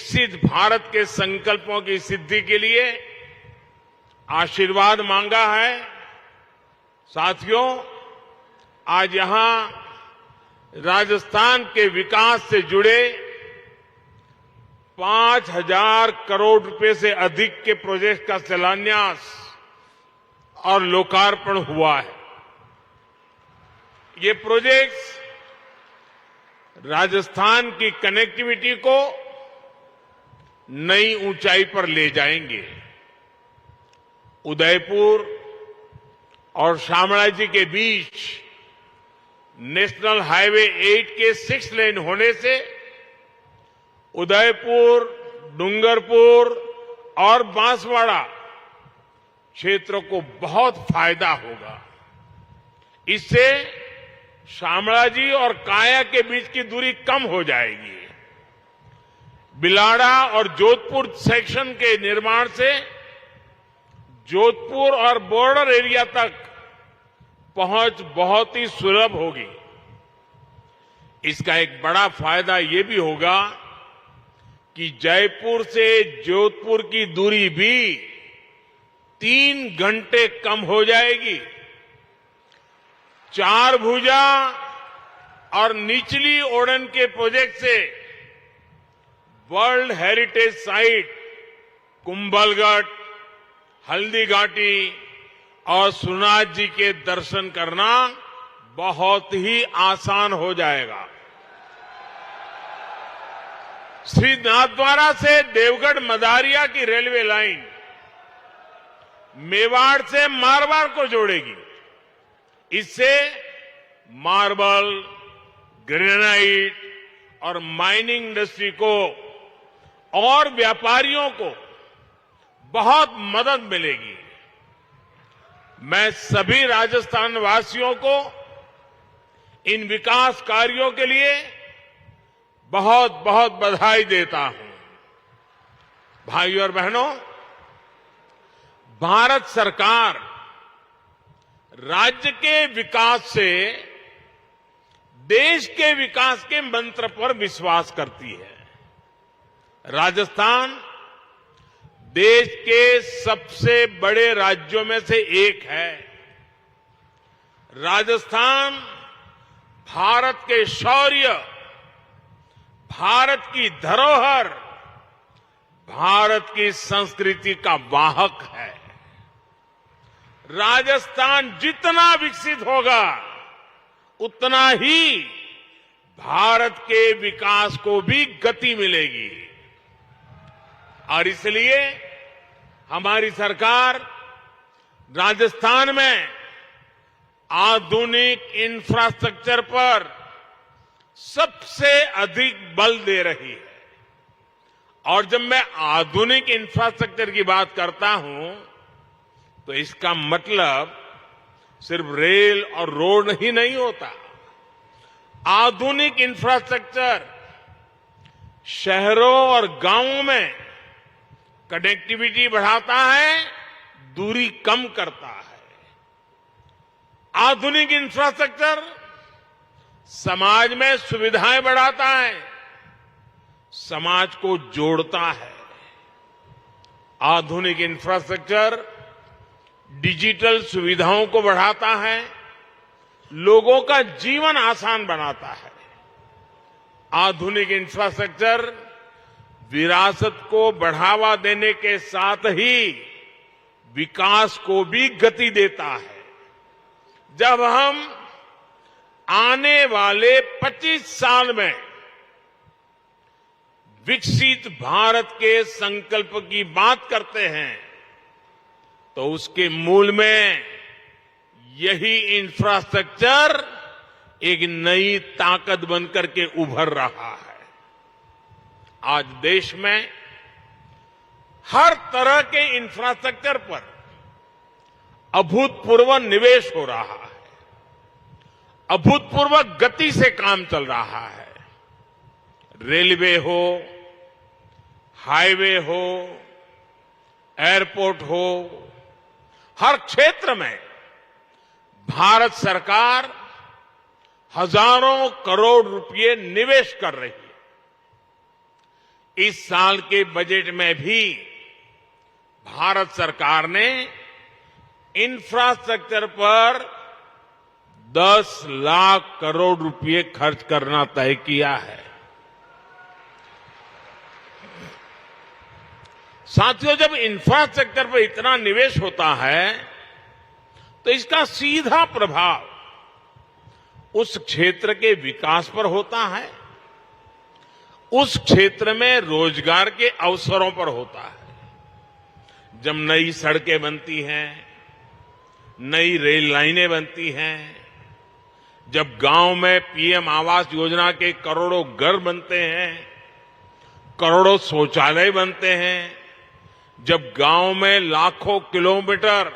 विकसित भारत के संकल्पों की सिद्धि के लिए आशीर्वाद मांगा है। साथियों, आज यहां राजस्थान के विकास से जुड़े 5,000 करोड़ रुपए से अधिक के प्रोजेक्ट का शिलान्यास और लोकार्पण हुआ है। ये प्रोजेक्ट्स राजस्थान की कनेक्टिविटी को नई ऊंचाई पर ले जाएंगे। उदयपुर और शामळाजी के बीच नेशनल हाईवे 8 के 6 लेन होने से उदयपुर, डूंगरपुर और बांसवाड़ा क्षेत्रों को बहुत फायदा होगा। इससे शामळाजी और काया के बीच की दूरी कम हो जाएगी। बिलाड़ा और जोधपुर सेक्शन के निर्माण से जोधपुर और बॉर्डर एरिया तक पहुंच बहुत ही सुलभ होगी। इसका एक बड़ा फायदा ये भी होगा कि जयपुर से जोधपुर की दूरी भी 3 घंटे कम हो जाएगी। चार भुजा और निचली ओड़न के प्रोजेक्ट से world heritage site Kumbhalgarh, Haldi Ghati और सोमनाथ जी के दर्शन करना बहुत ही आसान हो जाएगा। श्री नाथद्वारा से देवगढ़ मदारिया की रेलवे लाइन मेवाड़ से मारवाड़ को जोड़ेगी। इससे मार्बल, ग्रेनाइट और माइनिंग इंडस्ट्री को और व्यापारियों को बहुत मदद मिलेगी। मैं सभी राजस्थान वासियों को इन विकास कार्यों के लिए बहुत बहुत बधाई देता हूं। भाइयों और बहनों, भारत सरकार राज्य के विकास से देश के विकास के मंत्र पर विश्वास करती है। राजस्थान देश के सबसे बड़े राज्यों में से एक है। राजस्थान भारत के शौर्य, भारत की धरोहर, भारत की संस्कृति का वाहक है। राजस्थान जितना विकसित होगा उतना ही भारत के विकास को भी गति मिलेगी। और इसलिए हमारी सरकार राजस्थान में आधुनिक इंफ्रास्ट्रक्चर पर सबसे अधिक बल दे रही है। और जब मैं आधुनिक इंफ्रास्ट्रक्चर की बात करता हूं तो इसका मतलब सिर्फ रेल और रोड ही नहीं होता। आधुनिक इंफ्रास्ट्रक्चर शहरों और गांवों में कनेक्टिविटी बढ़ाता है, दूरी कम करता है। आधुनिक इंफ्रास्ट्रक्चर समाज में सुविधाएं बढ़ाता है, समाज को जोड़ता है। आधुनिक इंफ्रास्ट्रक्चर डिजिटल सुविधाओं को बढ़ाता है, लोगों का जीवन आसान बनाता है। आधुनिक इंफ्रास्ट्रक्चर विरासत को बढ़ावा देने के साथ ही विकास को भी गति देता है। जब हम आने वाले 25 साल में विकसित भारत के संकल्प की बात करते हैं तो उसके मूल में यही इंफ्रास्ट्रक्चर एक नई ताकत बनकर के उभर रहा है। आज देश में हर तरह के इंफ्रास्ट्रक्चर पर अभूतपूर्व निवेश हो रहा है, अभूतपूर्व गति से काम चल रहा है। रेलवे हो, हाईवे हो, एयरपोर्ट हो, हर क्षेत्र में भारत सरकार हजारों करोड़ रुपए निवेश कर रही है। इस साल के बजट में भी भारत सरकार ने इंफ्रास्ट्रक्चर पर 10 लाख करोड़ रुपए खर्च करना तय किया है। साथियों, जब इंफ्रास्ट्रक्चर पर इतना निवेश होता है तो इसका सीधा प्रभाव उस क्षेत्र के विकास पर होता है, उस क्षेत्र में रोजगार के अवसरों पर होता है। जब नई सड़कें बनती हैं, नई रेल लाइनें बनती हैं, जब गांव में पीएम आवास योजना के करोड़ों घर बनते हैं, करोड़ों शौचालय बनते हैं, जब गांव में लाखों किलोमीटर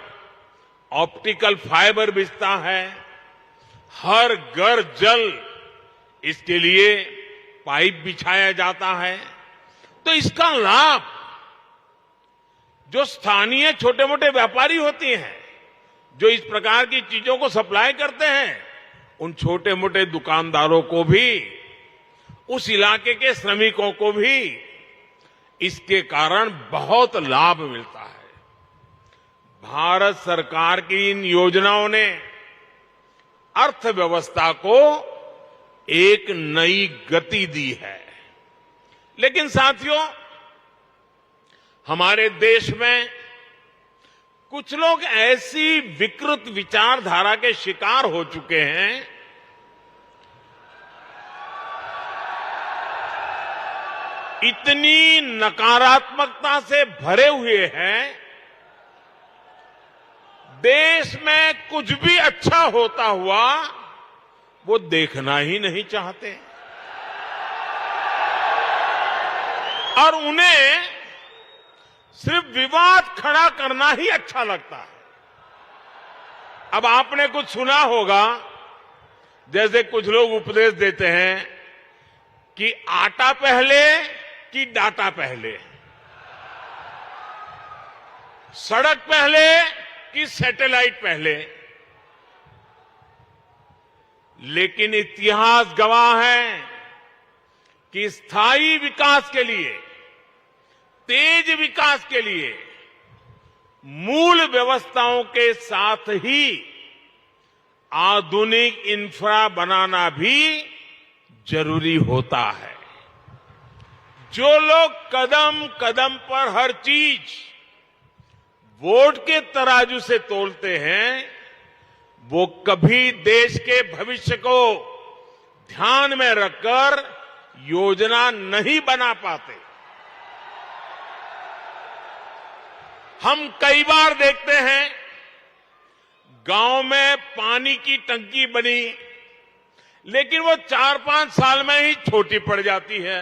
ऑप्टिकल फाइबर बिछता है, हर घर जल इसके लिए पाइप बिछाया जाता है, तो इसका लाभ जो स्थानीय छोटे मोटे व्यापारी होते हैं, जो इस प्रकार की चीजों को सप्लाई करते हैं, उन छोटे मोटे दुकानदारों को भी, उस इलाके के श्रमिकों को भी इसके कारण बहुत लाभ मिलता है। भारत सरकार की इन योजनाओं ने अर्थव्यवस्था को एक नई गति दी है। लेकिन साथियों, हमारे देश में कुछ लोग ऐसी विकृत विचारधारा के शिकार हो चुके हैं इतनी नकारात्मकता से भरे हुए हैं, देश में कुछ भी अच्छा होता हुआ वो देखना ही नहीं चाहते और उन्हें सिर्फ विवाद खड़ा करना ही अच्छा लगता है। अब आपने कुछ सुना होगा, जैसे कुछ लोग उपदेश देते हैं कि आटा पहले कि डाटा पहले, सड़क पहले कि सैटेलाइट पहले। लेकिन इतिहास गवाह है कि स्थायी विकास के लिए, तेज विकास के लिए मूल व्यवस्थाओं के साथ ही आधुनिक इंफ्रा बनाना भी जरूरी होता है। जो लोग कदम कदम पर हर चीज वोट के तराजू से तोलते हैं, वो कभी देश के भविष्य को ध्यान में रखकर योजना नहीं बना पाते। हम कई बार देखते हैं गांव में पानी की टंकी बनी, लेकिन वो 4-5 साल में ही छोटी पड़ जाती है।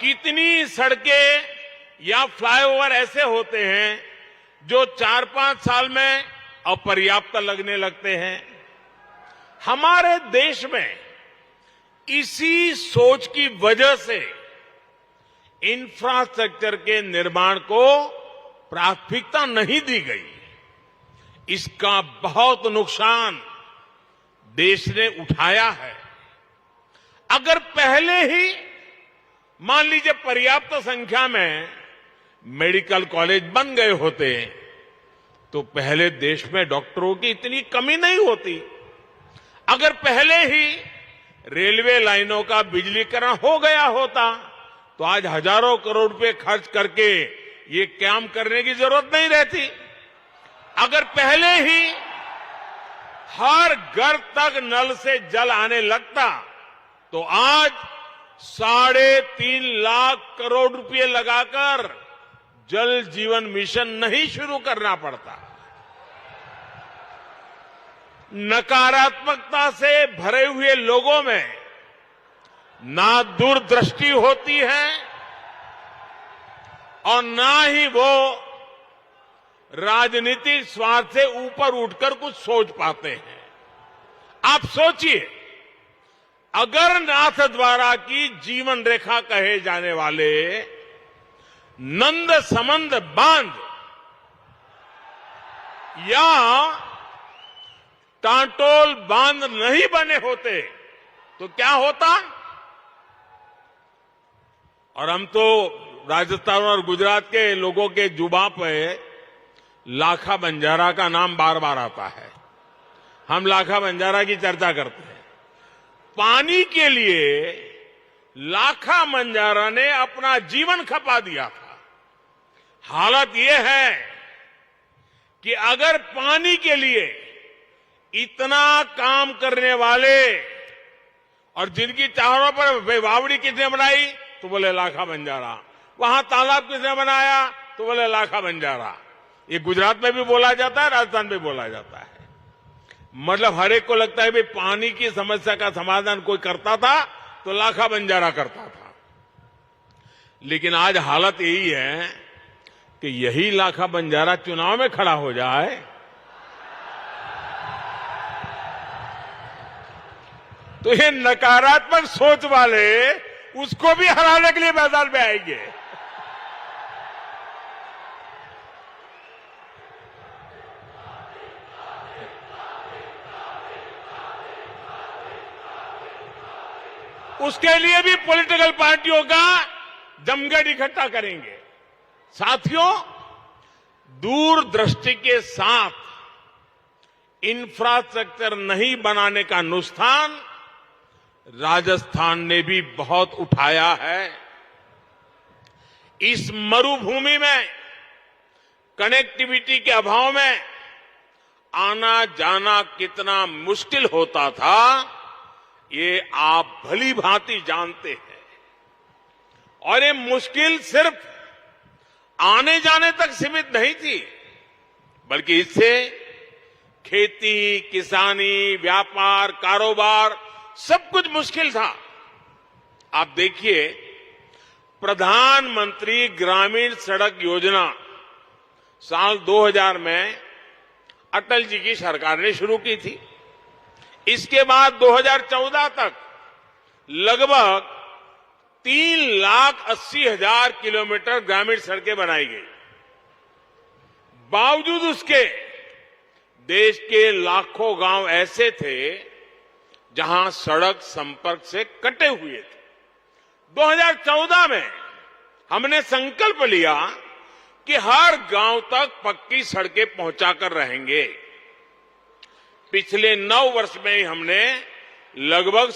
कितनी सड़कें या फ्लाईओवर ऐसे होते हैं जो 4-5 साल में अपर्याप्त लगने लगते हैं। हमारे देश में इसी सोच की वजह से इंफ्रास्ट्रक्चर के निर्माण को प्राथमिकता नहीं दी गई। इसका बहुत नुकसान देश ने उठाया है। अगर पहले ही मान लीजिए पर्याप्त संख्या में मेडिकल कॉलेज बन गए होते तो पहले देश में डॉक्टरों की इतनी कमी नहीं होती। अगर पहले ही रेलवे लाइनों का बिजलीकरण हो गया होता तो आज हजारों करोड़ रुपए खर्च करके ये काम करने की जरूरत नहीं रहती। अगर पहले ही हर घर तक नल से जल आने लगता तो आज 3.5 लाख करोड़ रुपए लगाकर जल जीवन मिशन नहीं शुरू करना पड़ता। नकारात्मकता से भरे हुए लोगों में ना दूरदृष्टि होती है और ना ही वो राजनीतिक स्वार्थ से ऊपर उठकर कुछ सोच पाते हैं। आप सोचिए, अगर नाथ द्वारा की जीवन रेखा कहे जाने वाले नंद समंद बांध या टांटोल बांध नहीं बने होते तो क्या होता? और हम तो राजस्थान और गुजरात के लोगों के जुबान पे लाखा बंजारा का नाम बार बार आता है। हम लाखा बंजारा की चर्चा करते हैं। पानी के लिए लाखा बंजारा ने अपना जीवन खपा दिया था। हालत यह है कि अगर पानी के लिए इतना काम करने वाले और जिनकी चारों पर बावड़ी किसने बनाई तो बोले लाखा बंजारा, वहां तालाब किसने बनाया तो बोले लाखा बंजारा। ये गुजरात में भी बोला जाता है, राजस्थान में बोला जाता है। मतलब हर एक को लगता है भाई पानी की समस्या का समाधान कोई करता था तो लाखा बंजारा करता था। लेकिन आज हालत यही है कि यही लाखा बंजारा चुनाव में खड़ा हो जाए तो ये नकारात्मक सोच वाले उसको भी हराने के लिए मैदान में आएंगे। उसके लिए भी पॉलिटिकल पार्टियों का जमघट इकट्ठा करेंगे। साथियों, दूरदृष्टि के साथ इंफ्रास्ट्रक्चर नहीं बनाने का नुकसान राजस्थान ने भी बहुत उठाया है। इस मरुभूमि में कनेक्टिविटी के अभाव में आना जाना कितना मुश्किल होता था ये आप भली भांति जानते हैं। और ये मुश्किल सिर्फ आने जाने तक सीमित नहीं थी, बल्कि इससे खेती, किसानी, व्यापार, कारोबार सब कुछ मुश्किल था। आप देखिए, प्रधानमंत्री ग्रामीण सड़क योजना साल 2000 में अटल जी की सरकार ने शुरू की थी। इसके बाद 2014 तक लगभग 3,80,000 किलोमीटर ग्रामीण सड़कें बनाई गई। बावजूद उसके देश के लाखों गांव ऐसे थे जहां सड़क संपर्क से कटे हुए थे। 2014 में हमने संकल्प लिया कि हर गांव तक पक्की सड़कें पहुंचाकर रहेंगे। पिछले 9 वर्ष में ही हमने लगभग